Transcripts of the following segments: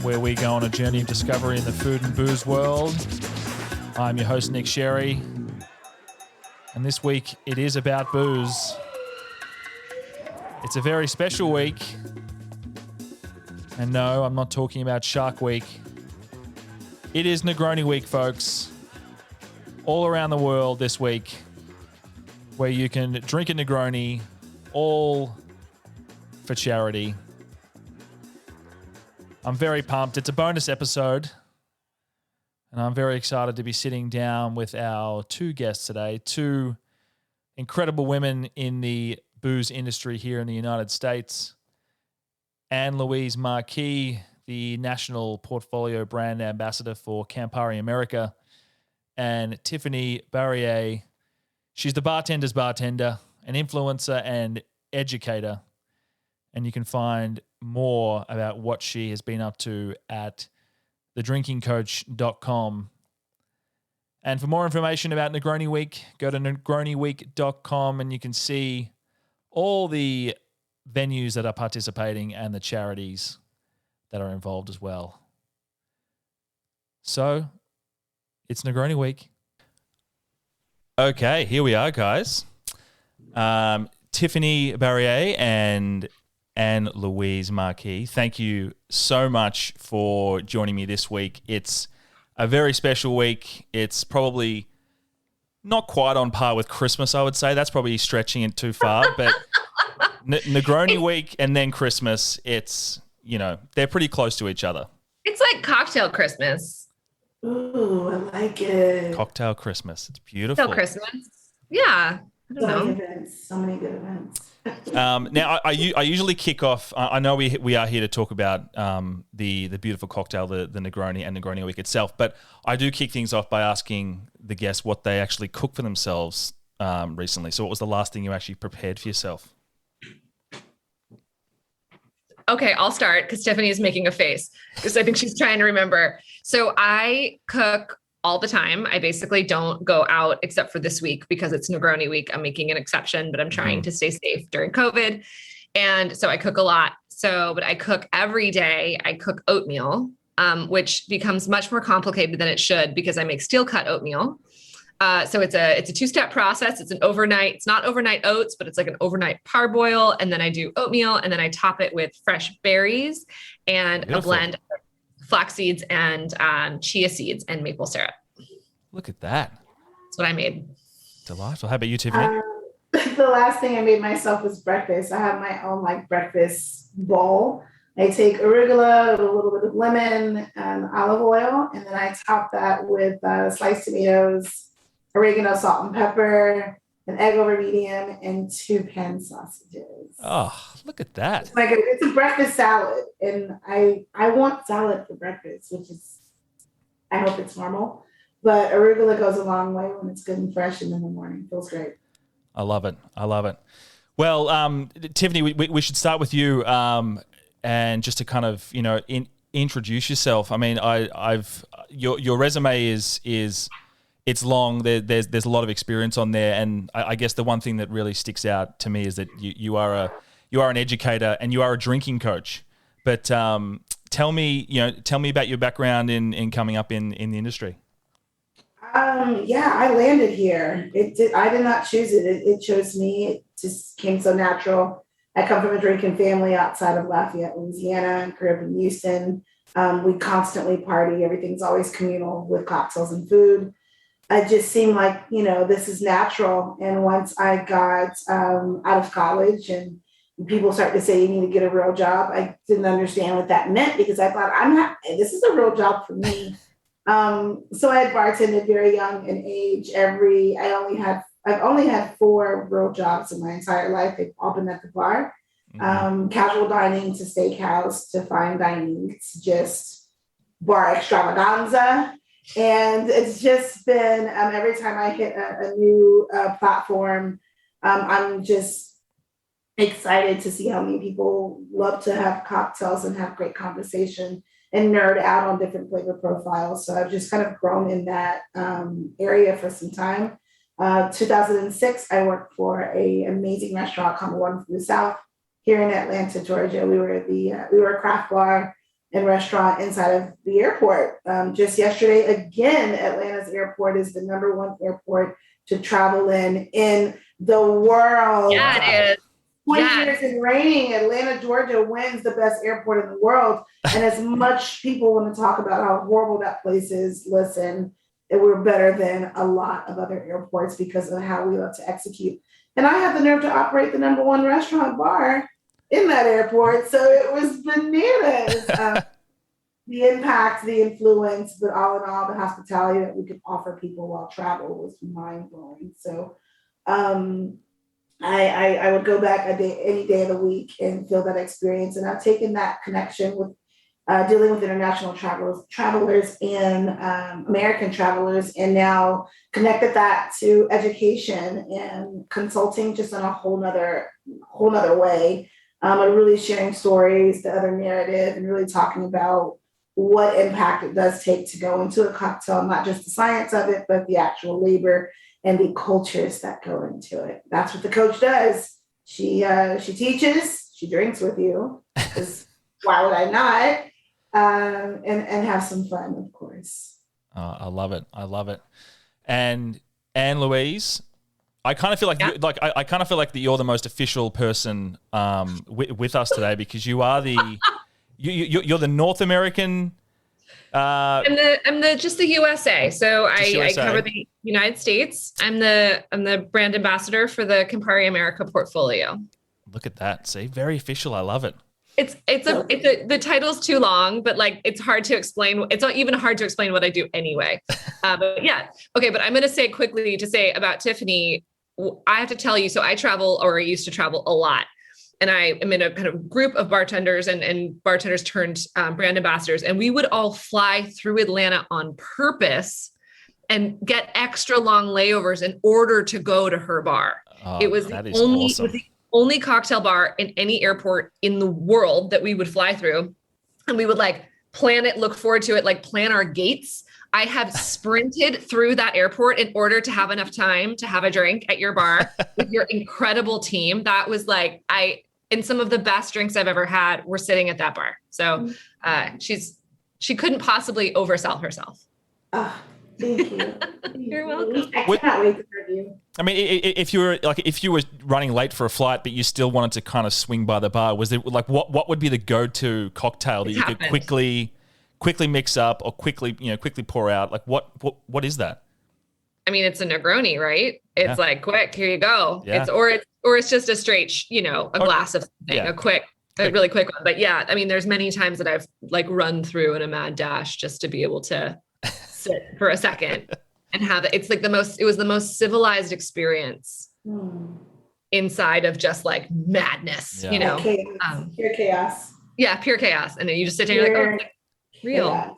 where we go on a journey of discovery in the food and booze world. I'm your host, Nick Sherry, and this week it is about booze. It's a very special week, and no, I'm not talking about Shark Week. It is Negroni Week, folks. All around the world this week, where you can drink a Negroni, all for charity. I'm very pumped. It's a bonus episode, and I'm very excited to be sitting down with our two guests today, two incredible women in the booze industry here in the United States. Anne-Louise Marquis, the National Portfolio Brand Ambassador for Campari America, and Tiffanie Barriere. She's the bartender's bartender, an influencer and educator. And you can find more about what she has been up to at thedrinkingcoach.com. And for more information about Negroni Week, go to negroniweek.com and you can see all the venues that are participating and the charities that are involved as well. So, it's Negroni Week. Okay, here we are, guys. Tiffanie Barriere and Anne-Louise Marquis, thank you so much for joining me this week. It's a very special week. It's probably not quite on par with Christmas, I would say. That's probably stretching it too far. But Negroni Week and then Christmas, it's, you know, they're pretty close to each other. It's like cocktail Christmas. Ooh, I like it. Cocktail Christmas. It's beautiful. Cocktail Christmas. Yeah. I don't know. Many events, so many good events. Now, I usually kick off. I know we are here to talk about the beautiful cocktail, the Negroni and Negroni Week itself, but I do kick things off by asking the guests what they actually cooked for themselves recently. So what was the last thing you actually prepared for yourself? Okay, I'll start because Tiffany is making a face because I think she's trying to remember. So I cook all the time. I basically don't go out except for this week because it's Negroni Week. I'm making an exception, but I'm trying to stay safe during COVID. And so I cook a lot. But I cook every day. I cook oatmeal, which becomes much more complicated than it should because I make steel cut oatmeal. So it's a two-step process. It's not overnight oats, but it's like an overnight parboil. And then I do oatmeal and then I top it with fresh berries and a blend of flax seeds and chia seeds and maple syrup. Look at that. That's what I made. Delightful. How about you, Tiffany? The last thing I made myself was breakfast. I have my own breakfast bowl. I take arugula, a little bit of lemon and olive oil, and then I top that with sliced tomatoes, oregano, salt and pepper, an egg over medium, and 2 pan sausages. Oh, look at that. It's a breakfast salad, and I want salad for breakfast, which is, I hope it's normal. But arugula goes a long way when it's good and fresh and in the morning. Feels great. I love it. Well, Tiffany, we should start with you, and just to kind of, introduce yourself. I mean, your resume is it's long. There's a lot of experience on there, and I guess the one thing that really sticks out to me is that you are an educator and you are a drinking coach. But tell me about your background in coming up in the industry. I landed here. I did not choose it. It chose me. It just came so natural. I come from a drinking family outside of Lafayette, Louisiana, and grew up in Houston. We constantly party. Everything's always communal with cocktails and food. It just seemed like, this is natural. And once I got out of college and people started to say, you need to get a real job, I didn't understand what that meant because I thought, this is a real job for me. So I had bartended very young in age. I've only had 4 real jobs in my entire life. They've all been at the bar, casual dining to steakhouse to fine dining to just bar extravaganza. And it's just been, every time I hit a new platform, I'm just excited to see how many people love to have cocktails and have great conversation and nerd out on different flavor profiles. So I've just kind of grown in that area for some time. 2006, I worked for an amazing restaurant called One from the South here in Atlanta, Georgia. We were a craft bar and restaurant inside of the airport. Just yesterday, again, Atlanta's airport is the number one airport to travel in the world. Yeah, it is. 20 years in reigning, Atlanta, Georgia wins the best airport in the world. And as much people want to talk about how horrible that place is, listen, we're better than a lot of other airports because of how we love to execute. And I have the nerve to operate the number one restaurant bar in that airport. So it was bananas. The impact, the influence, but all in all, the hospitality that we could offer people while travel was mind blowing. So I would go back any day of the week and feel that experience. And I've taken that connection with dealing with international travelers and American travelers, and now connected that to education and consulting just in a whole nother way. Really sharing stories, the other narrative, and really talking about what impact it does take to go into a cocktail, not just the science of it, but the actual labor and the cultures that go into it. That's what the coach does. She teaches, she drinks with you, because why would I not? And have some fun, of course. I love it. I love it. And Anne-Louise, I kind of feel like I kind of feel like that you're the most official person with us today, because you are you're the North American. I'm the just the USA. So I cover the United States. I'm the brand ambassador for the Campari America portfolio. Look at that. See, very official. I love it. The title's too long, but like it's hard to explain. It's not even hard to explain what I do anyway. But yeah, okay. But I'm going to say quickly about Tiffanie. I have to tell you. So I used to travel a lot, and I am in a kind of group of bartenders and bartenders turned brand ambassadors, and we would all fly through Atlanta on purpose and get extra long layovers in order to go to her bar. Oh, It was the only cocktail bar in any airport in the world that we would fly through. And we would like plan it, look forward to it, like plan our gates. I have sprinted through that airport in order to have enough time to have a drink at your bar with your incredible team. That was like, and some of the best drinks I've ever had were sitting at that bar. So she couldn't possibly oversell herself. Thank you. You're welcome. I cannot wait to serve you. I mean, if you were running late for a flight, but you still wanted to kind of swing by the bar, was there like what would be the go-to cocktail that you could quickly mix up or quickly pour out? Like what is that? I mean, it's a Negroni, right? It's like quick, here you go. Yeah. It's just a straight, a glass of something, a really quick one. But yeah, I mean, there's many times that I've like run through in a mad dash just to be able to sit for a second and have it. It's like it was the most civilized experience inside of just like madness, Chaos. Pure chaos. Yeah, pure chaos. And then you just sit there and you're like, oh, it's real.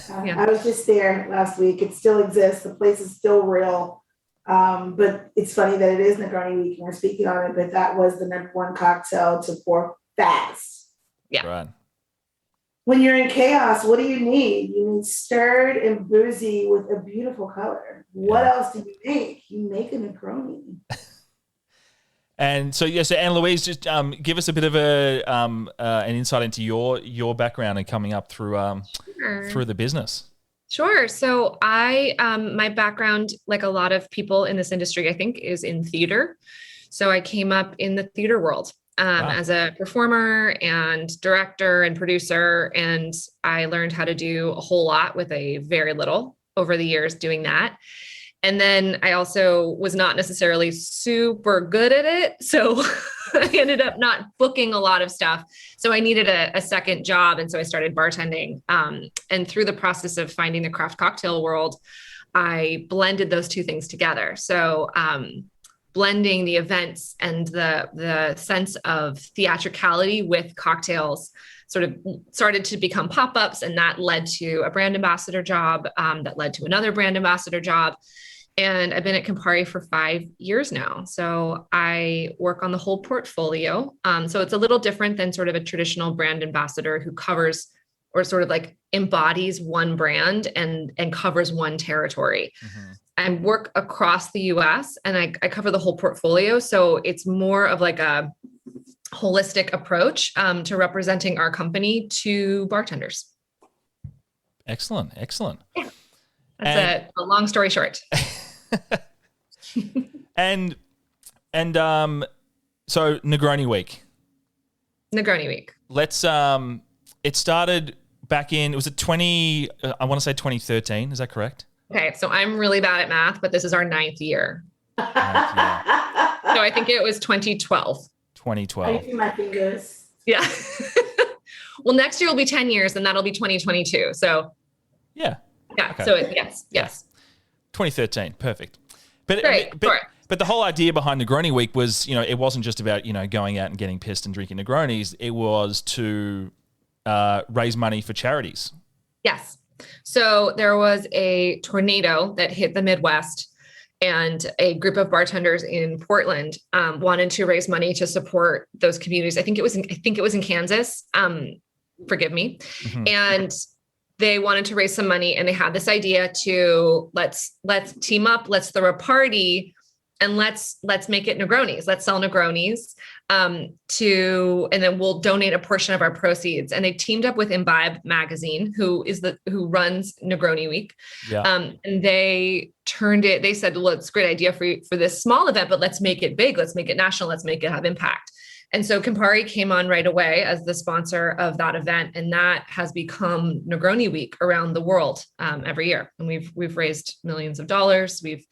I was just there last week. It still exists. The place is still real. But it's funny that it is Negroni week and we're speaking on it, but that was the number one cocktail to pour fast. Yeah. Right. When you're in chaos, what do you need? You need stirred and boozy with a beautiful color. What else do you make? You make a Negroni. And so, so Anne-Louise, just give us a bit of an insight into your background and coming up through the business. Sure. So my background, like a lot of people in this industry, I think, is in theater. So I came up in the theater world. As a performer and director and producer. And I learned how to do a whole lot with a very little over the years doing that. And then I also was not necessarily super good at it. So I ended up not booking a lot of stuff. So I needed a second job. And so I started bartending. And through the process of finding the craft cocktail world, I blended those two things together. So, blending the events and the sense of theatricality with cocktails sort of started to become pop-ups, and that led to a brand ambassador job that led to another brand ambassador job. And I've been at Campari for 5 years now. So I work on the whole portfolio. So it's a little different than sort of a traditional brand ambassador who covers or sort of like embodies one brand and covers one territory. Mm-hmm. I work across the US and I cover the whole portfolio. So it's more of like a holistic approach to representing our company to bartenders. Excellent. That's a long story short. and so Negroni Week. Negroni Week. Let's it started back in, was it 2013, is that correct? Okay, so I'm really bad at math, but this is our 9th year. Ninth year. So I think it was 2012. 2012. I see my fingers. Yeah. Well, next year will be 10 years and that'll be 2022. So yeah. Okay. So yes. 2013. Perfect. But, right, but the whole idea behind Negroni Week was, it wasn't just about, going out and getting pissed and drinking Negronis. It was to raise money for charities. Yes. So there was a tornado that hit the Midwest, and a group of bartenders in Portland wanted to raise money to support those communities. I think it was in Kansas. Forgive me. Mm-hmm. And they wanted to raise some money, and they had this idea to let's team up, let's throw a party, and let's make it Negronis. Let's sell Negronis and then we'll donate a portion of our proceeds. And they teamed up with Imbibe magazine, who runs Negroni Week. Yeah. And they said, well, it's a great idea for this small event, but let's make it big. Let's make it national. Let's make it have impact. And so Campari came on right away as the sponsor of that event. And that has become Negroni Week around the world every year. And we've raised millions of dollars. We've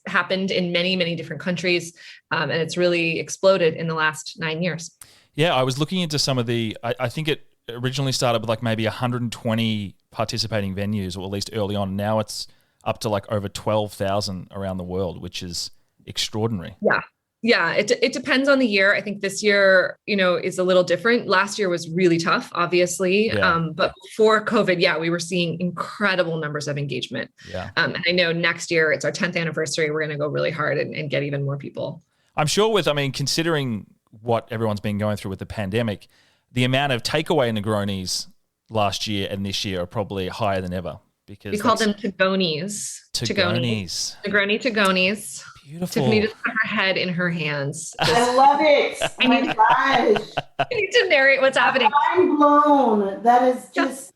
happened in many, many different countries. And it's really exploded in the last 9 years. Yeah, I was looking into some of I think it originally started with like maybe 120 participating venues, or at least early on. Now it's up to like over 12,000 around the world, which is extraordinary. Yeah. Yeah, it depends on the year. I think this year, is a little different. Last year was really tough, obviously. Yeah. But before COVID, we were seeing incredible numbers of engagement. Yeah. And I know next year, it's our 10th anniversary. We're going to go really hard and get even more people. I'm sure considering what everyone's been going through with the pandemic, the amount of takeaway Negronis last year and this year are probably higher than ever. Because we call them Tagonis. Tagonis. Negroni Tagonis. Beautiful. Tiffanie just put her head in her hands. I love it. Oh my gosh. I need to narrate what's happening. I'm blown. That is just.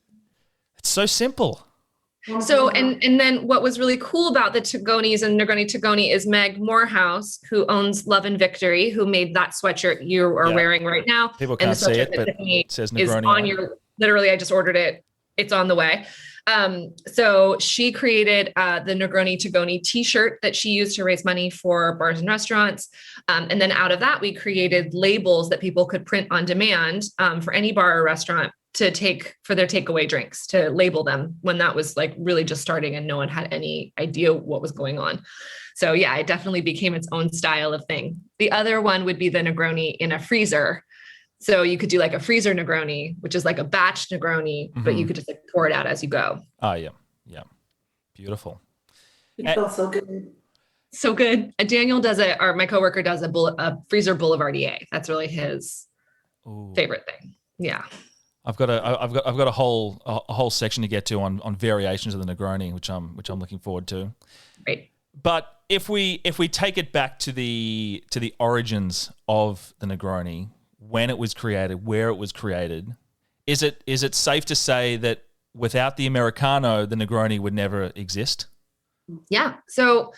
It's so simple. So, and then what was really cool about the Tagonis and Negroni Tagoni is Meg Morehouse, who owns Love and Victory, who made that sweatshirt you are wearing right now. People can't see it, but it says Negroni. Is on your, literally, I just ordered it. It's on the way. So she created the Negroni Tagoni t-shirt that she used to raise money for bars and restaurants. And then out of that, we created labels that people could print on demand for any bar or restaurant to take for their takeaway drinks, to label them when that was like really just starting and no one had any idea what was going on. So yeah, it definitely became its own style of thing. The other one would be the Negroni in a freezer. So you could do like a freezer Negroni, which is like a batch Negroni, but you could just like pour it out as you go. Oh, yeah. Yeah. Beautiful. It feels so good. So good. Daniel does it, or my coworker does a freezer boulevardier. That's really his favorite thing. Yeah. I've got a whole section to get to on variations of the Negroni, which I'm looking forward to. Right. But if we take it back to the origins of the Negroni, when it was created, where it was created, is it safe to say that without the Americano, the Negroni would never exist? Yeah. So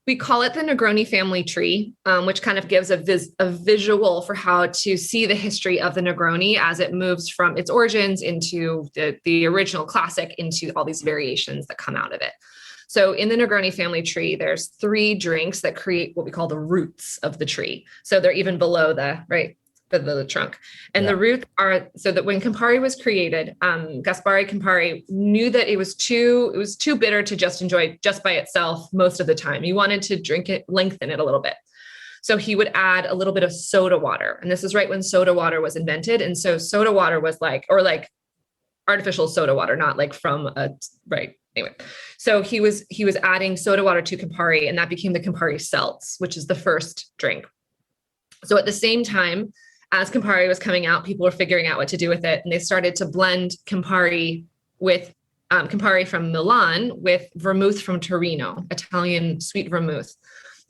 we call it the Negroni family tree, which kind of gives a visual for how to see the history of the Negroni as it moves from its origins into the original classic into all these variations that come out of it. So in the Negroni family tree, there's 3 drinks that create what we call the roots of the tree. So they're even below the trunk. And the roots are, so that when Campari was created, Gaspare Campari knew that it was too bitter to just enjoy just by itself most of the time. He wanted to drink it, lengthen it a little bit. So he would add a little bit of soda water. And this is right when soda water was invented. And so soda water was like artificial soda water, not like Anyway, so he was adding soda water to Campari, and that became the Campari Seltz, which is the first drink. So at the same time, as Campari was coming out, people were figuring out what to do with it. And they started to blend Campari with Campari from Milan with vermouth from Torino, Italian sweet vermouth.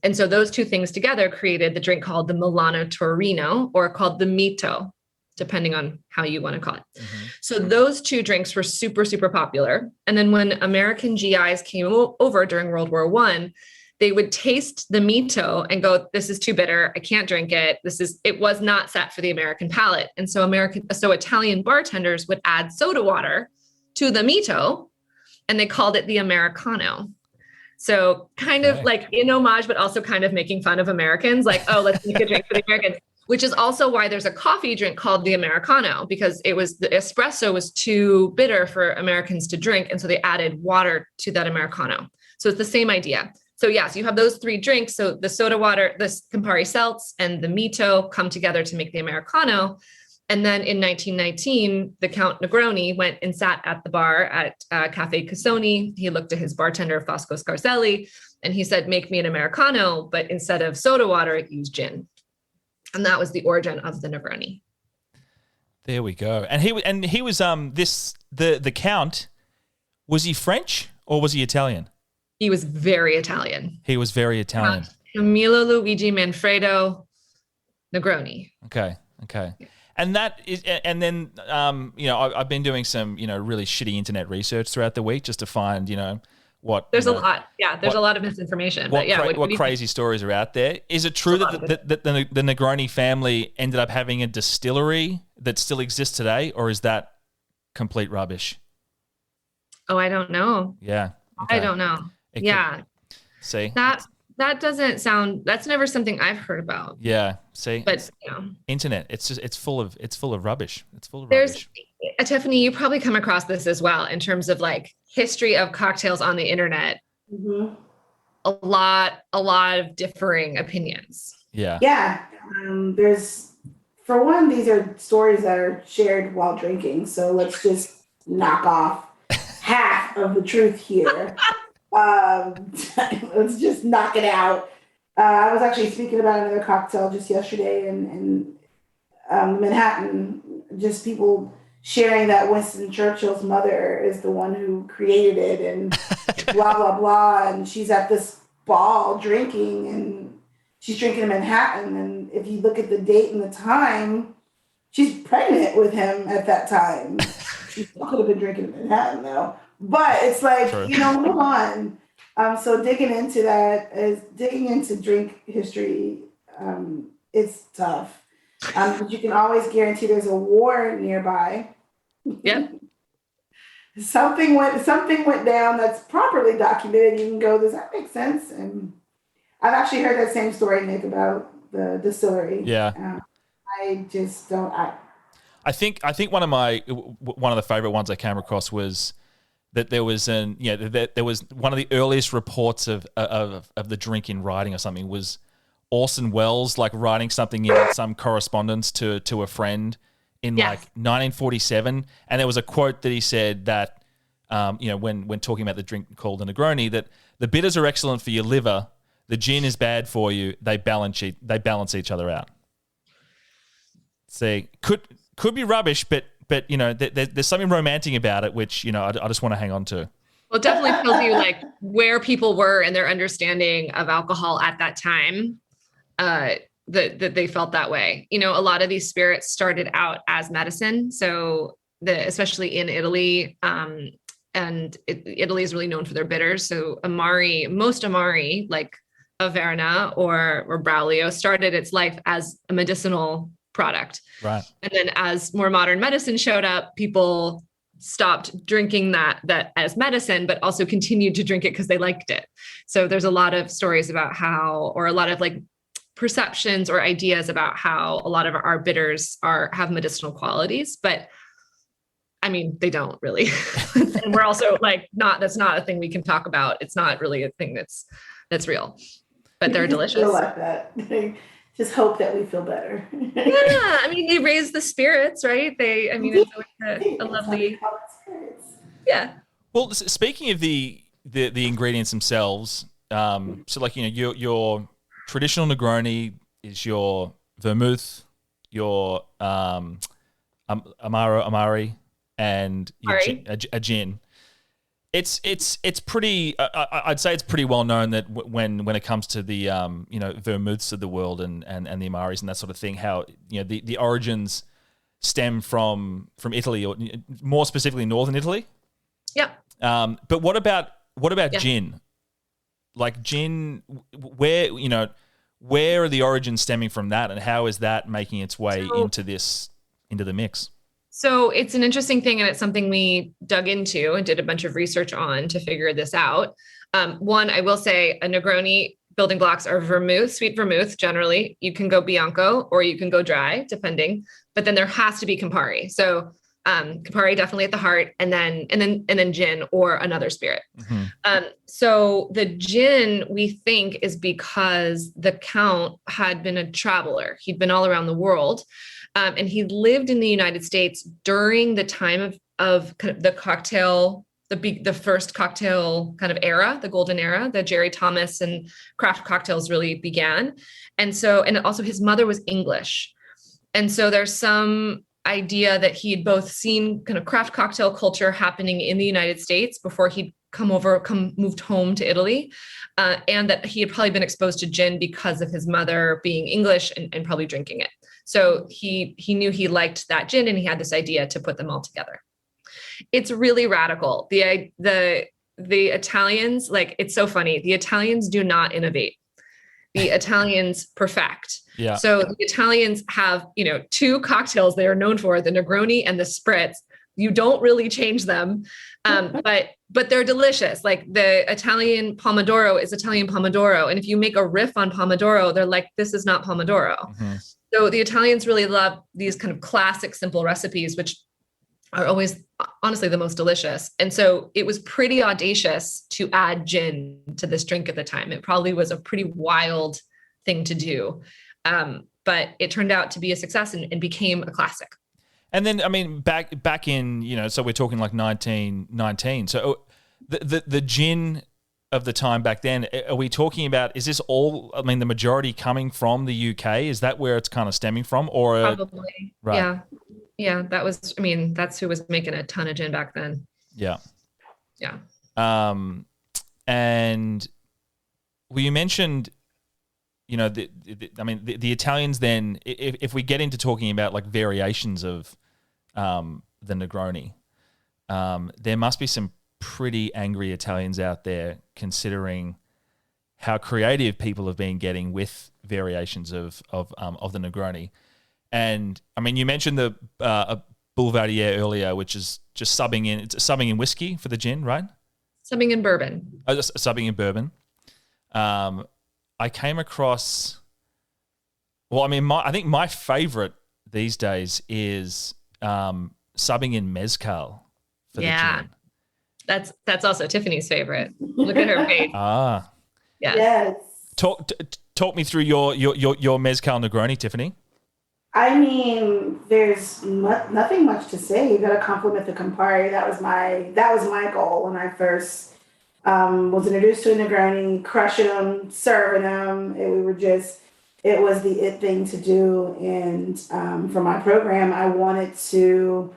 And so those two things together created the drink called the Milano Torino, or called the Mito, depending on how you want to call it. Mm-hmm. So those two drinks were super, super popular. And then when American GIs came over during World War I, they would taste the Mito and go, this is too bitter. I can't drink it. It was not set for the American palate. And so Italian bartenders would add soda water to the Mito, and they called it the Americano. So kind of like in homage, but also kind of making fun of Americans, like, oh, let's make a drink for the Americans, which is also why there's a coffee drink called the Americano, because the espresso was too bitter for Americans to drink. And so they added water to that Americano. So it's the same idea. So yes, you have those three drinks. So the soda water, the Campari Seltz, and the Mito come together to make the Americano. And then in 1919, the Count Negroni went and sat at the bar at Cafe Casoni. He looked at his bartender, Fosco Scarselli, and he said, make me an Americano, but instead of soda water, use gin. And that was the origin of the Negroni. There we go. And he was the Count, was he French or was he Italian? He was very Italian. He was very Italian. Camillo Luigi Manfredo Negroni. Okay. And that is, and then I've been doing some really shitty internet research throughout the week just to find what there's a lot. Yeah, there's a lot of misinformation. What crazy stories are out there? Is it true that the Negroni family ended up having a distillery that still exists today, or is that complete rubbish? Oh, I don't know. Yeah, okay. I don't know. See that doesn't sound. That's never something I've heard about. Yeah. See, but internet. It's full of rubbish. It's full of There's, rubbish. Tiffany, you probably come across this as well in terms of like history of cocktails on the internet. Mm-hmm. A lot of differing opinions. Yeah. Yeah. There's, for one, these are stories that are shared while drinking. So let's just knock off half of the truth here. Let's just knock it out. I was actually speaking about another cocktail just yesterday in Manhattan, just people sharing that Winston Churchill's mother is the one who created it and blah, blah, blah. And she's at this ball drinking, and she's drinking in Manhattan. And if you look at the date and the time, she's pregnant with him at that time. She could have been drinking in Manhattan though. But it's like, move on. So digging into drink history, it's tough. But you can always guarantee there's a war nearby. Yep. Something went down that's properly documented. You can go, does that make sense? And I've actually heard that same story, Nick, about the distillery. Yeah. I just don't. I think one of the favorite ones I came across was that there was there was one of the earliest reports of the drink in writing or something was Orson Welles like writing something in some correspondence to a friend in like 1947, and there was a quote that he said that when talking about the drink called the Negroni, that the bitters are excellent for your liver, the gin is bad for you, they balance each other out. See, could be rubbish, but there's something romantic about it, which I just want to hang on to. Well, it definitely tells you like where people were in their understanding of alcohol at that time. That they felt that way. A lot of these spirits started out as medicine. So especially in Italy, and Italy is really known for their bitters. So most Amari, like Averna or Braulio, started its life as a medicinal product. Right. And then as more modern medicine showed up, people stopped drinking that as medicine, but also continued to drink it because they liked it. So there's a lot of stories about or a lot of like perceptions or ideas about how a lot of our bitters have medicinal qualities, but I mean, they don't really. And we're also like, that's not a thing we can talk about. It's not really a thing that's real, but they're delicious. Feel like that. Just hope that we feel better. Yeah. I mean, they raise the spirits, right? It's a lovely, yeah. Well, speaking of the ingredients themselves, so like, your traditional Negroni is your vermouth, your Amari, and your a gin. It's pretty. I'd say it's pretty well known that when it comes to the vermouths of the world and the Amaris and that sort of thing, how the origins stem from Italy, or more specifically northern Italy. Yeah. But what about Yeah. gin? Like gin, where are the origins stemming from that, and how is that making its way into the mix? So it's an interesting thing, and it's something we dug into and did a bunch of research on to figure this out. One, I will say a Negroni building blocks are vermouth, sweet vermouth. Generally, you can go Bianco or you can go dry, depending. But then there has to be Campari. So Campari definitely at the heart, and then gin or another spirit. Mm-hmm. So the gin, we think, is because the Count had been a traveler. He'd been all around the world. And he lived in the United States during the time of kind of the cocktail, the first cocktail kind of era, the golden era, the Jerry Thomas and craft cocktails really began. And also his mother was English. And so there's some idea that he'd both seen kind of craft cocktail culture happening in the United States before he'd moved home to Italy, and that he had probably been exposed to gin because of his mother being English and probably drinking it. So he knew he liked that gin, and he had this idea to put them all together. It's really radical. The Italians, like, it's so funny. The Italians do not innovate. The Italians perfect. Yeah. So the Italians have, two cocktails they are known for, the Negroni and the Spritz. You don't really change them, but they're delicious. Like the Italian Pomodoro is Italian Pomodoro. And if you make a riff on Pomodoro, they're like, this is not Pomodoro. Mm-hmm. So the Italians really love these kind of classic, simple recipes, which are always, honestly, the most delicious. And so it was pretty audacious to add gin to this drink at the time. It probably was a pretty wild thing to do. But it turned out to be a success and became a classic. And then, I mean, back in, so we're talking like 1919. So the gin of the time back then, are we talking about, is this all, I mean, the majority coming from the UK? Is that where it's kind of stemming from? Or probably, right. Yeah. Yeah, that's who was making a ton of gin back then. Yeah. Yeah. And well, you mentioned, the Italians then, if we get into talking about like variations of the Negroni, there must be some pretty angry Italians out there, considering how creative people have been getting with variations of the Negroni. And I mean, you mentioned the Barriere earlier, which is just subbing in whiskey for the gin, right? Subbing in bourbon. Oh, just subbing in bourbon. I came across. Well, I mean, I think my favorite these days is subbing in mezcal for the gin. That's also Tiffany's favorite. Look at her face. Ah, yes. Talk me through your mezcal Negroni, Tiffany. I mean, there's nothing much to say. You got to compliment the Campari. That was my goal when I first was introduced to a Negroni, crushing them, serving them. It was the it thing to do. And for my program, I wanted to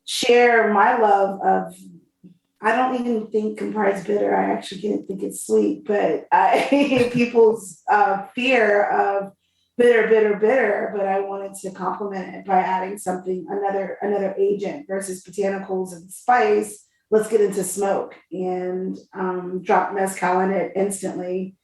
share my love of, I don't even think Campari is bitter. I actually didn't think it's sweet, but people's fear of bitter, but I wanted to complement it by adding something, another agent versus botanicals and spice. Let's get into smoke and drop mezcal in it instantly.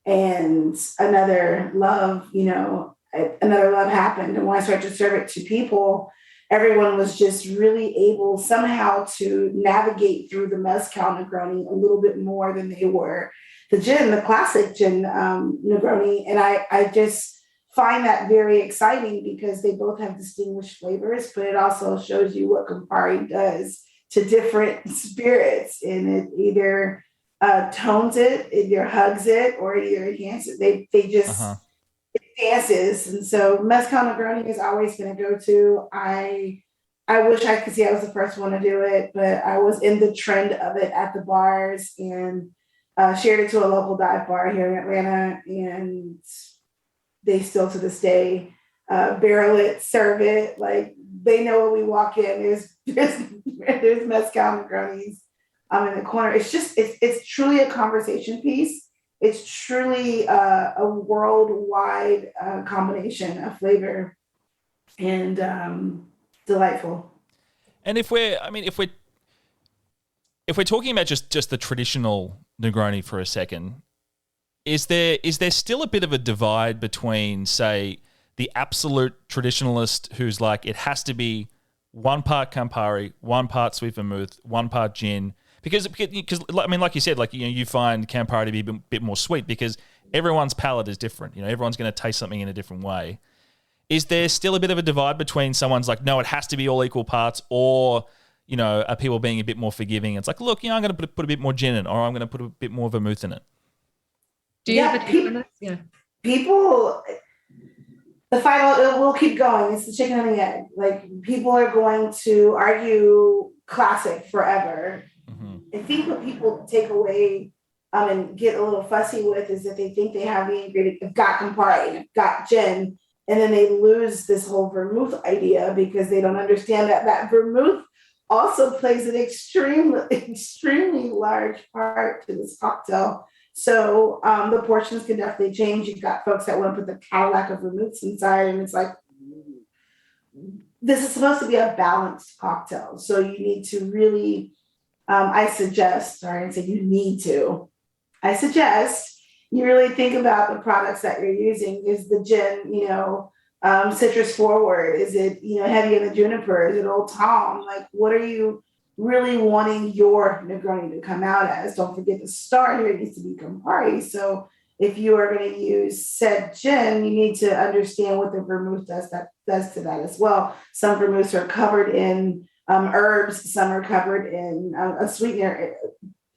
And another love happened. And when I started to serve it to people, everyone was just really able somehow to navigate through the mezcal Negroni a little bit more than they were the gin, the classic gin Negroni. And I just find that very exciting because they both have distinguished flavors, but it also shows you what Campari does to different spirits, and it either tones it either hugs it, or either enhances it. They just it dances. And so mezcal Negroni has always been a go-to. I wish I could say I was the first one to do it, but I was in the trend of it at the bars and shared it to a local dive bar here in Atlanta, and they still to this day barrel it, serve it. Like, they know when we walk in, there's mezcal Negronis in the corner. It's truly a conversation piece. It's truly a worldwide combination of flavor and delightful. And if we're talking about just the traditional Negroni for a second, is there still a bit of a divide between, say, the absolute traditionalist who's like, it has to be 1 part Campari, 1 part sweet vermouth, 1 part gin? Because I mean, like you said, like, you know, you find Campari to be a bit more sweet because everyone's palate is different. You know, everyone's going to taste something in a different way. Is there still a bit of a divide between someone's like, no, it has to be all equal parts, or, you know, are people being a bit more forgiving? It's like, look, you know, I'm going to put a bit more gin in it, or I'm going to put a bit more vermouth in it. Do you have a take on this? Yeah. People, the fight will keep going. It's the chicken and the egg. Like, people are going to argue classic forever. Mm-hmm. I think what people take away and get a little fussy with is that they think they have the ingredient. They've got Campari, they've got gin, and then they lose this whole vermouth idea because they don't understand that vermouth also plays an extremely large part to this cocktail. So the portions can definitely change. You've got folks that want to put the Cadillac of vermouths inside, and it's like, this is supposed to be a balanced cocktail. So you need to really, I suggest you really think about the products that you're using. Is the gin, you know, citrus forward? Is it, you know, heavy in the juniper? Is it Old Tom? Like, what are you really wanting your Negroni to come out as? Don't forget the star here needs to be Campari. So if you are going to use said gin, you need to understand what the vermouth does to that as well. Some vermouths are covered in herbs. Some are covered in a sweetener,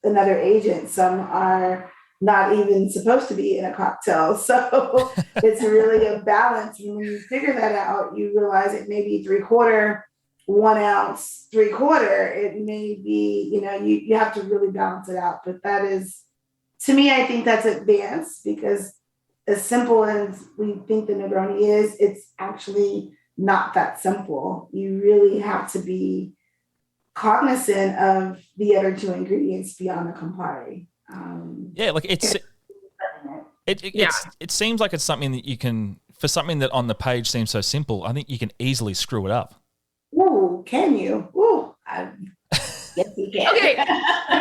another agent. Some are not even supposed to be in a cocktail. So it's really a balance. And when you figure that out, you realize it may be 3/4, 1 ounce, 3/4. It may be, you know, you have to really balance it out. But that is, to me, I think that's advanced, because as simple as we think the Negroni is, it's actually not that simple. You really have to be cognizant of the other 2 ingredients beyond the Campari. Like it seems like it's something that you can, for something that on the page seems so simple, I think you can easily screw it up. Ooh, can you? Ooh, yes, you can. Okay,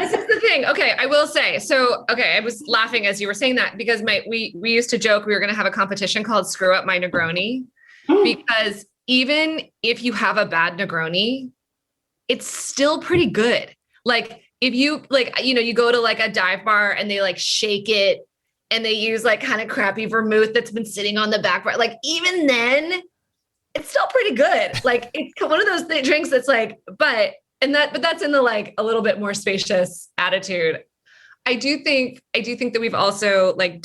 this is the thing. Okay, I will say. So, okay, I was laughing as you were saying that because we used to joke we were going to have a competition called Screw Up My Negroni, because even if you have a bad Negroni, it's still pretty good. Like, if you, like, you know, you go to like a dive bar and they like shake it and they use like kind of crappy vermouth that's been sitting on the back bar, like, even then it's still pretty good. Like, it's one of those drinks that's like, but that's in the like a little bit more spacious attitude. I do think that we've also like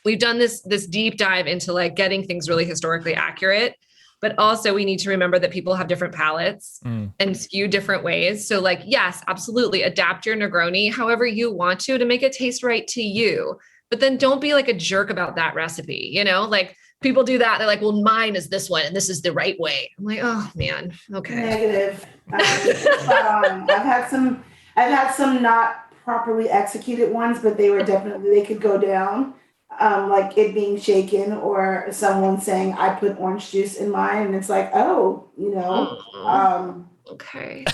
we've done this deep dive into like getting things really historically accurate, but also we need to remember that people have different palates and skew different ways. So like, yes, absolutely adapt your Negroni however you want to make it taste right to you, but then don't be like a jerk about that recipe. You know, like, people do that. They're like, well, mine is this one and this is the right way. I'm like, oh man. Okay. Negative. I've had some not properly executed ones, but they could go down. Like it being shaken, or someone saying, I put orange juice in mine. And it's like, oh, you know, okay.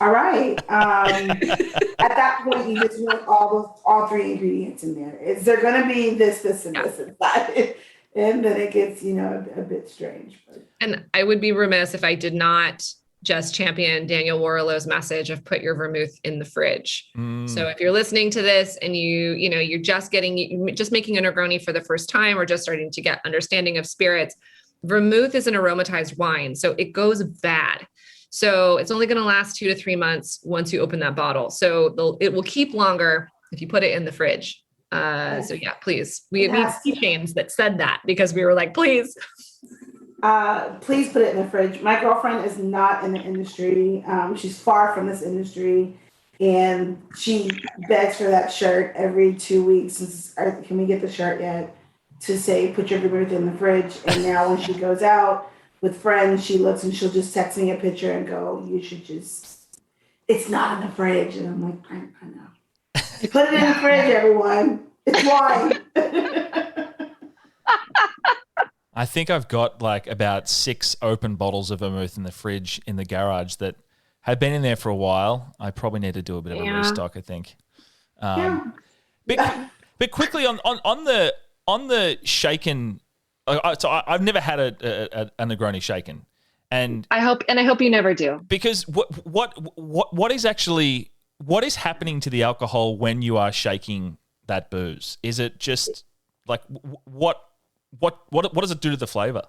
All right. At that point, you just want all 3 ingredients in there. Is there going to be this, and this inside? And then it gets, you know, a bit strange. But. And I would be remiss if I did not just champion Daniel Warrilow's message of put your vermouth in the fridge. So if you're listening to this and you're just making a Negroni for the first time, or just starting to get understanding of spirits, vermouth is an aromatized wine. So it goes bad. So it's only going to last 2 to 3 months once you open that bottle. So it will keep longer if you put it in the fridge. So yeah, please. We have keychains that said that because we were like, please put it in the fridge. My girlfriend is not in the industry. She's far from this industry, and she begs for that shirt every 2 weeks. Can we get the shirt yet? To say, put your vermouth in the fridge. And now when she goes out with friends, she looks and she'll just text me a picture and go, you should just, it's not in the fridge. And I'm like, I know. Put it in the fridge, everyone. It's wine. I think I've got like about 6 open bottles of vermouth in the fridge in the garage that have been in there for a while. I probably need to do a bit of a restock, I think. But quickly on the shaken, so I've never had a Negroni shaken, and I hope you never do, because what is happening to the alcohol when you are shaking that booze? Is it just like what does it do to the flavor?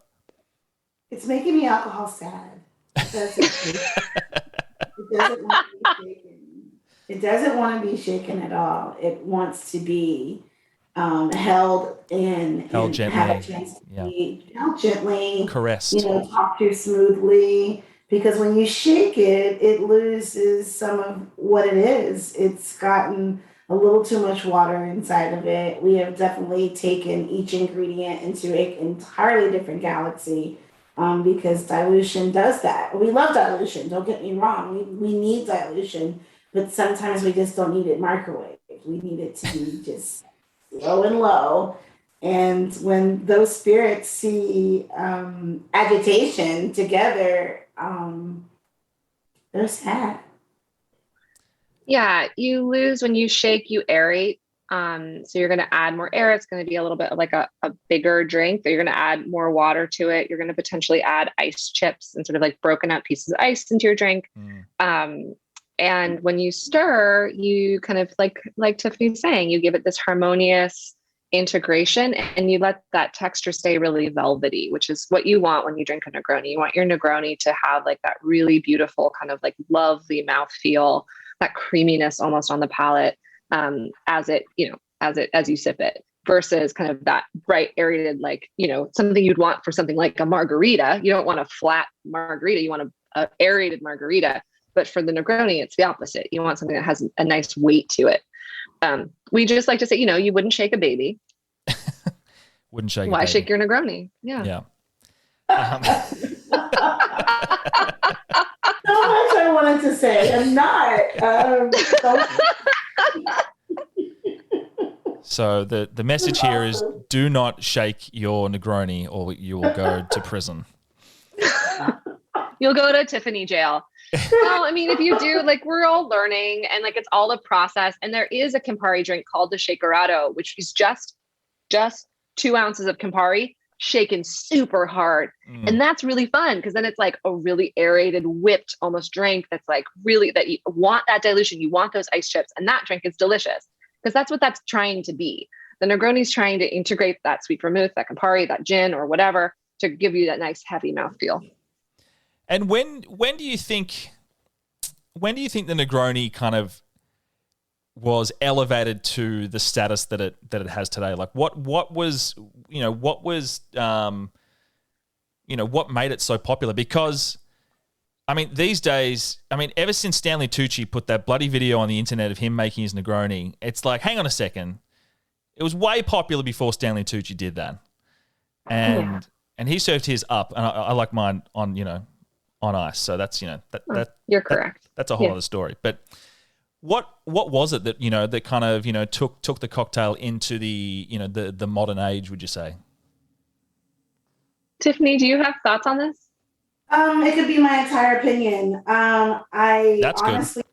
It's making the alcohol sad. It doesn't want to be shaken at all. It wants to be held in, held gently, have a chance to be held gently, caressed, talk to smoothly. Because when you shake it, it loses some of what it is. It's gotten a little too much water inside of it. We have definitely taken each ingredient into an entirely different galaxy. Because dilution does that. We love dilution, don't get me wrong. We need dilution, but sometimes we just don't need it microwaved. We need it to be just low and low. And when those spirits see agitation together, they're sad. Yeah, you lose when you shake, you aerate. So you're going to add more air. It's going to be a little bit like a bigger drink. You're going to add more water to it. You're going to potentially add ice chips and sort of like broken up pieces of ice into your drink. And when you stir, you kind of like Tiffany's saying, you give it this harmonious integration and you let that texture stay really velvety, which is what you want when you drink a Negroni. You want your Negroni to have like that really beautiful kind of like lovely mouthfeel, that creaminess almost on the palate. As you sip it, versus kind of that bright aerated, like, something you'd want for something like a margarita. You don't want a flat margarita. You want a aerated margarita. But for the Negroni, it's the opposite. You want something that has a nice weight to it. We just like to say, you wouldn't shake a baby. Wouldn't shake. Why shake your Negroni? Yeah. Yeah. So much I wanted to say. I'm not. So the message here is: do not shake your Negroni, or you will go to prison. You'll go to Tiffany jail. No, I mean, if you do, like, we're all learning, and like it's all a process. And there is a Campari drink called the Shakerado, which is just 2 ounces of Campari shaken super hard. And that's really fun, because then it's like a really aerated, whipped almost drink that's like really, that you want that dilution, you want those ice chips, and that drink is delicious because that's what that's trying to be. The Negroni's trying to integrate that sweet vermouth, that Campari, that gin or whatever, to give you that nice heavy mouthfeel. And when do you think the Negroni kind of was elevated to the status that it has today? Like what was what made it so popular? Because I mean, these days, ever since Stanley Tucci put that bloody video on the internet of him making his Negroni, it's like, hang on a second, it was way popular before Stanley Tucci did that, and he served his up, and I like mine on on ice. So that's you're correct. That's a whole other story, but. What was it that that kind of took the cocktail into the the modern age? Would you say, Tiffany? Do you have thoughts on this? It could be my entire opinion. That's honestly,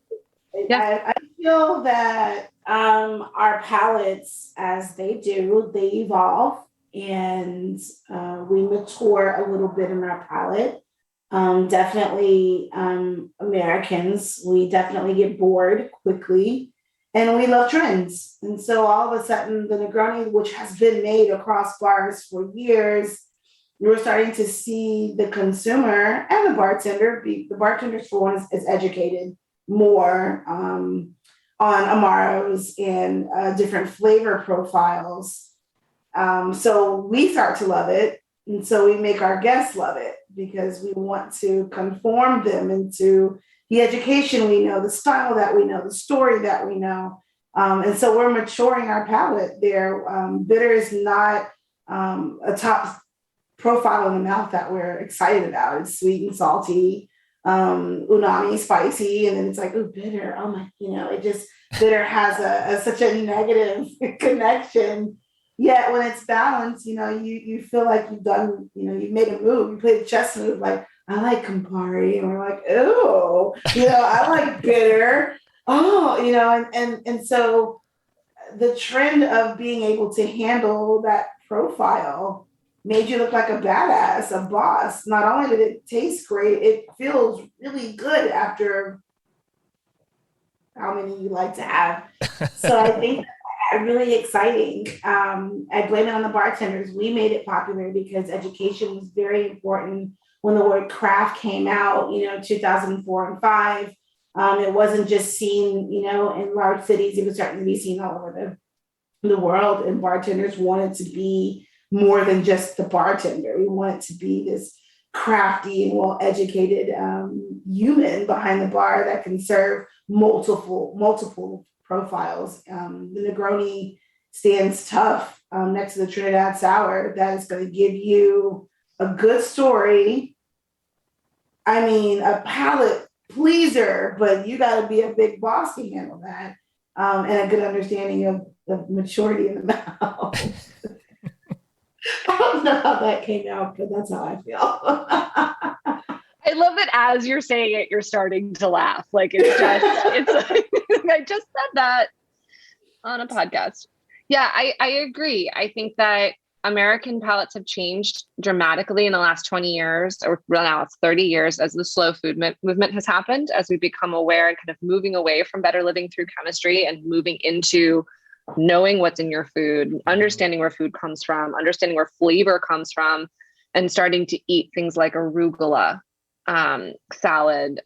good. I feel that our palates, as they evolve, and we mature a little bit in our palate. Definitely Americans, we definitely get bored quickly, and we love trends. And so all of a sudden, the Negroni, which has been made across bars for years, we're starting to see the consumer and the bartenders for one is educated more on Amaros and different flavor profiles. So we start to love it. And so we make our guests love it because we want to conform them into the education we know, the style that we know, the story that we know. And so we're maturing our palate there. Bitter is not a top profile in the mouth that we're excited about. It's sweet and salty. umami, spicy, and then it's like, oh, bitter. Oh my, it just, bitter has such a negative connection. Yet when it's balanced, you feel like you've done, you've made a move, you played a chess move, like, I like Campari, and we're like, oh, I like bitter. Oh, and so the trend of being able to handle that profile made you look like a badass, a boss. Not only did it taste great, it feels really good after how many you like to have. So I think really exciting. I blame it on the bartenders. We made it popular because education was very important when the word craft came out, 2004 and 5. It wasn't just seen, in large cities. It was starting to be seen all over the world. And bartenders wanted to be more than just the bartender. We wanted to be this crafty and well-educated human behind the bar that can serve multiple profiles. The Negroni stands tough next to the Trinidad Sour. That is going to give you a good story. I mean, a palate pleaser, but you got to be a big boss to handle that, and a good understanding of the maturity in the mouth. I don't know how that came out, but that's how I feel. I love that as you're saying it, you're starting to laugh. Like it's like, I just said that on a podcast. Yeah, I agree. I think that American palates have changed dramatically in the last 20 years, or well, now it's 30 years, as the slow food movement has happened, as we become aware and kind of moving away from better living through chemistry and moving into knowing what's in your food, understanding where food comes from, understanding where flavor comes from, and starting to eat things like arugula, salad,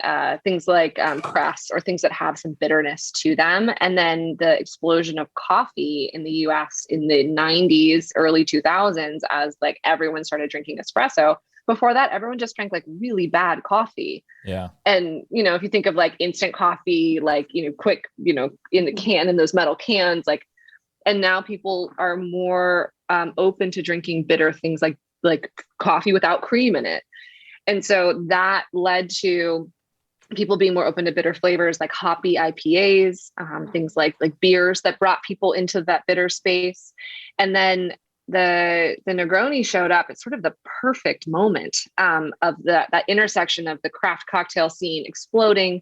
things like cress, or things that have some bitterness to them. And then the explosion of coffee in the US in the 90s, early 2000s, as like everyone started drinking espresso. Before that, everyone just drank like really bad coffee. Yeah. And, if you think of like instant coffee, like, quick, in the can, in those metal cans, like, and now people are more open to drinking bitter things like coffee without cream in it. And so that led to people being more open to bitter flavors like hoppy IPAs, things like beers that brought people into that bitter space. And then the Negroni showed up at sort of the perfect moment of that intersection of the craft cocktail scene exploding,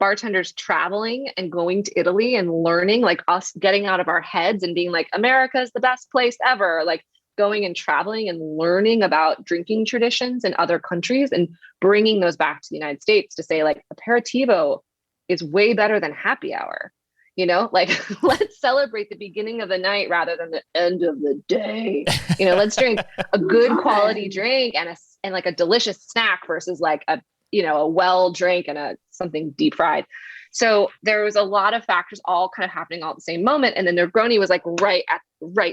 bartenders traveling and going to Italy and learning, like us getting out of our heads and being like, America is the best place ever. Like going and traveling and learning about drinking traditions in other countries and bringing those back to the United States to say like aperitivo is way better than happy hour, like let's celebrate the beginning of the night rather than the end of the day. Let's drink a good quality drink and like a delicious snack versus like a well drink and something deep fried. So there was a lot of factors all kind of happening all at the same moment. And then Negroni was like right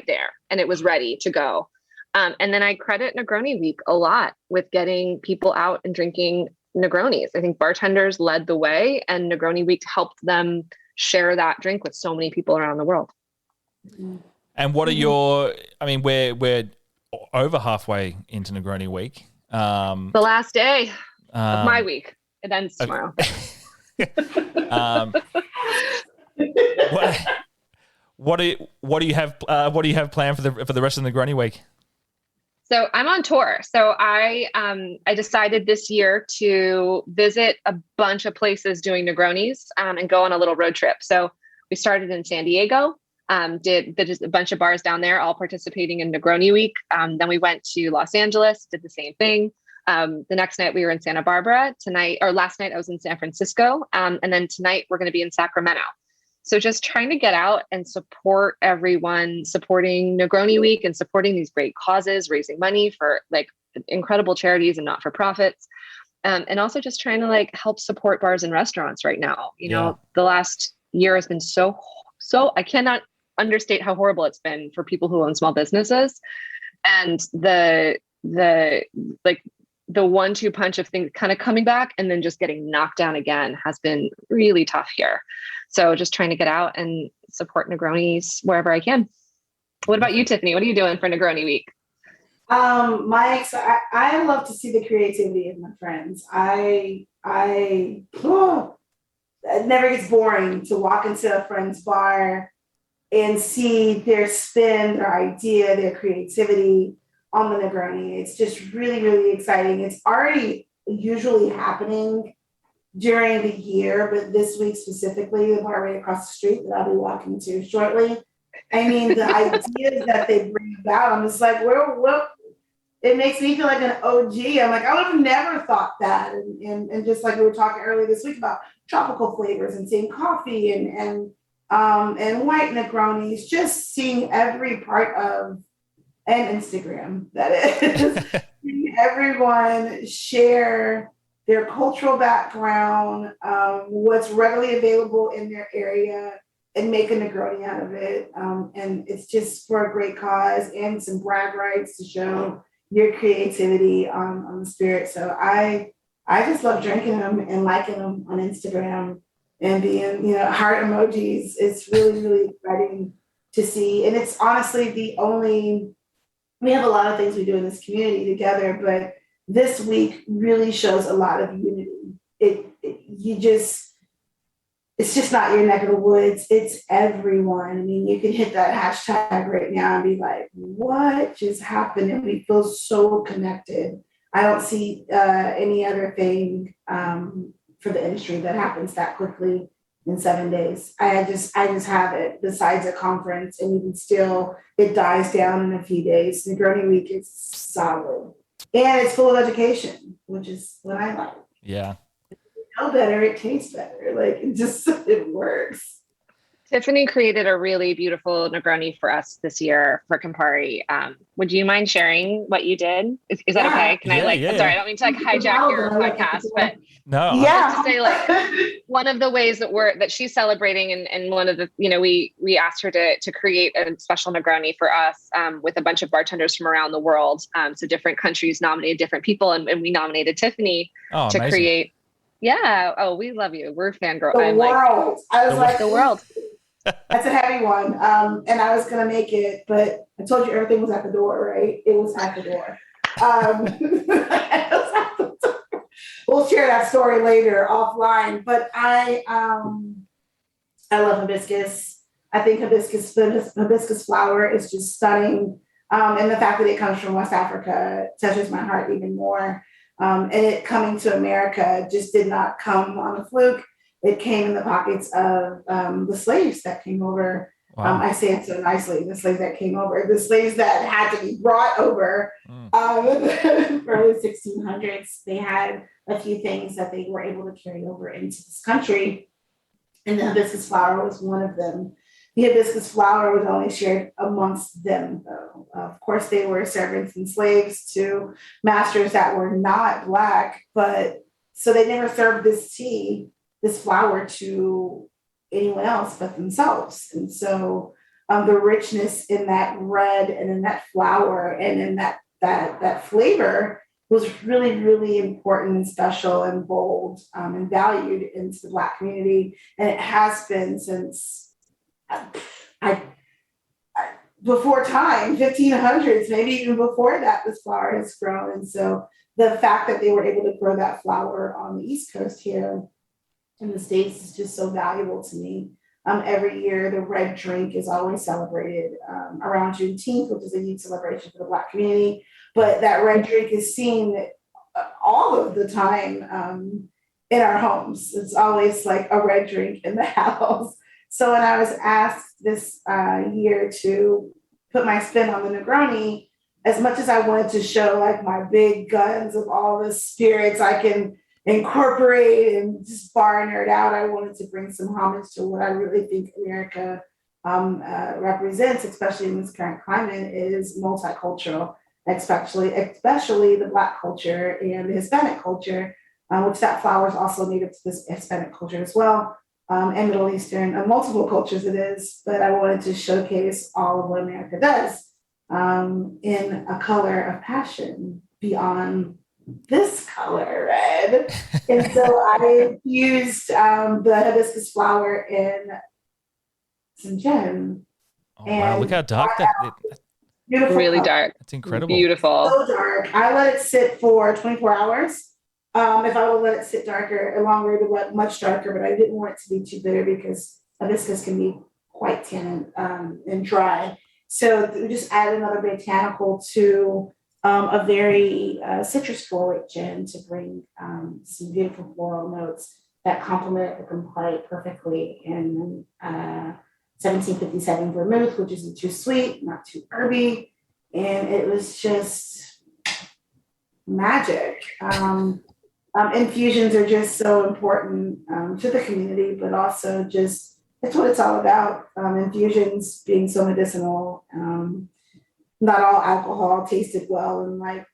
there, and it was ready to go. And then I credit Negroni Week a lot with getting people out and drinking Negronis. I think bartenders led the way, and Negroni Week helped them share that drink with so many people around the world. And what are we're over halfway into Negroni Week. The last day of my week. It ends tomorrow. What do you have planned for the rest of the Negroni Week? So I'm on tour. So I decided this year to visit a bunch of places doing Negronis and go on a little road trip. So we started in San Diego, did just a bunch of bars down there, all participating in Negroni Week. Then we went to Los Angeles, did the same thing. The next night we were in Santa Barbara. Last night I was in San Francisco. And then tonight we're going to be in Sacramento. So just trying to get out and support everyone, supporting Negroni Week and supporting these great causes, raising money for like incredible charities and not-for-profits. And also just trying to like help support bars and restaurants right now. The last year has been so I cannot understate how horrible it's been for people who own small businesses. And the 1-2 punch of things kind of coming back and then just getting knocked down again has been really tough here. So just trying to get out and support Negronis wherever I can. What about you, Tiffany? What are you doing for Negroni Week? I love to see the creativity of my friends. I It never gets boring to walk into a friend's bar and see their spin, their idea, their creativity on the Negroni. It's just really, really exciting. It's already usually happening during the year, but this week specifically, the bar right across the street that I'll be walking to shortly. I mean, the ideas that they bring about, I'm just like, what? It makes me feel like an OG. I'm like, I would have never thought that. And just like we were talking earlier this week about tropical flavors and seeing coffee and white Negronis, just seeing every part of, and Instagram, that is, seeing everyone share their cultural background, what's readily available in their area, and make a Negroni out of it. And it's just for a great cause and some brag rights to show your creativity on the spirit. So I just love drinking them and liking them on Instagram and being, heart emojis. It's really, really exciting to see. And it's honestly we have a lot of things we do in this community together, but this week really shows a lot of unity. It's just not your neck of the woods. It's everyone. I mean, you can hit that hashtag right now and be like, what just happened? And we feel so connected. I don't see any other thing for the industry that happens that quickly in 7 days. I just have it besides a conference, and even still it dies down in a few days. Negroni Week is solid. And it's full of education, which is what I like. Yeah. Better, it tastes better. Like it works. Tiffanie created a really beautiful Negroni for us this year for Campari. Would you mind sharing what you did? Is that okay? Can I I'm sorry, I don't mean to hijack your podcast, but no. Just to say, one of the ways that she's celebrating, and one of the, we asked her to create a special Negroni for us with a bunch of bartenders from around the world. So different countries nominated different people, and we nominated Tiffanie to amazing. create. Yeah. Oh, we love you. We're fangirl. The world. I was like, the world. That's a heavy one. And I was going to make it, but I told you everything was at the door, right? It was at the door. We'll share that story later offline, but I love hibiscus. I think hibiscus flower is just stunning. And the fact that it comes from West Africa touches my heart even more. And it coming to America just did not come on a fluke. It came in the pockets of the slaves that came over. Wow. I say it so nicely, the slaves that came over, the slaves that had to be brought over in the early 1600s. They had a few things that they were able to carry over into this country. And the hibiscus flower was one of them. The hibiscus flower was only shared amongst them, though. Of course, they were servants and slaves to masters that were not Black, but so they never served this flower to anyone else but themselves. And so the richness in that red and in that flower and in that flavor was really, really important and special and bold and valued into the Black community. And it has been since before time, 1500s, maybe even before that, this flower has grown. And so the fact that they were able to grow that flower on the East Coast here in the States is just so valuable to me. Every year, the red drink is always celebrated around Juneteenth, which is a youth celebration for the Black community. But that red drink is seen all of the time in our homes. It's always like a red drink in the house. So when I was asked this year to put my spin on the Negroni, as much as I wanted to show like my big guns of all the spirits I can incorporate and just bar nerd out, I wanted to bring some homage to what I really think America represents, especially in this current climate, is multicultural, especially the Black culture and the Hispanic culture, which that flower is also native to this Hispanic culture as well. And Middle Eastern, multiple cultures it is, but I wanted to showcase all of what America does in a color of passion beyond this color, red. And so I used the hibiscus flower in some gin. Oh, wow, look how dark that is. Beautiful. Really dark. That's incredible. Beautiful. So dark. I let it sit for 24 hours. If I would let it sit darker, longer, it would let much darker, but I didn't want it to be too bitter because hibiscus can be quite tannin and dry. So we just add another botanical to a very citrus forward gin to bring some beautiful floral notes that complement the Campari perfectly. And 1757 vermouth, which isn't too sweet, not too herby. And it was just magic. Infusions are just so important to the community, but also just that's what it's all about. Infusions being so medicinal. Not all alcohol tasted well, and like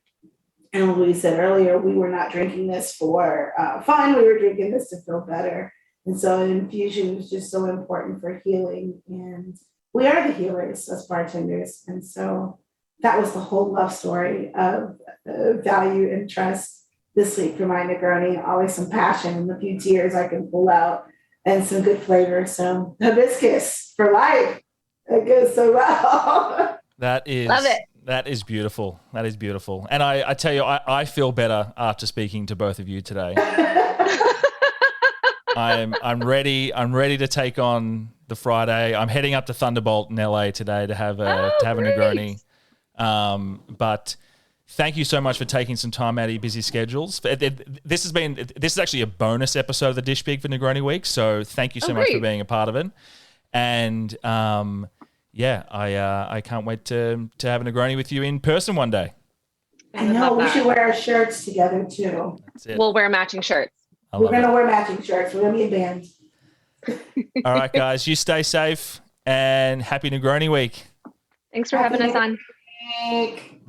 Anne-Louise said earlier, we were not drinking this for fun. We were drinking this to feel better. And so an infusion is just so important for healing. And we are the healers as bartenders. And so that was the whole love story of value and trust this week for my Negroni. Always some passion and a few tears I can pull out and some good flavor. So hibiscus for life. It goes so well. Love it. That is beautiful. That is beautiful. And I tell you, I feel better after speaking to both of you today. I'm ready. I'm ready to take on the Friday. I'm heading up to Thunderbolt in LA today to have a Negroni. But thank you so much for taking some time out of your busy schedules. This is actually a bonus episode of the Dish Big for Negroni Week. So thank you so much for being a part of it. And I can't wait to have a Negroni with you in person one day. I know we should wear our shirts together too. That's it. We'll wear matching shirts. We're going to wear matching shirts. We're going to be a band. All right, guys, you stay safe and happy Negroni Week. Thanks for having us on. Week.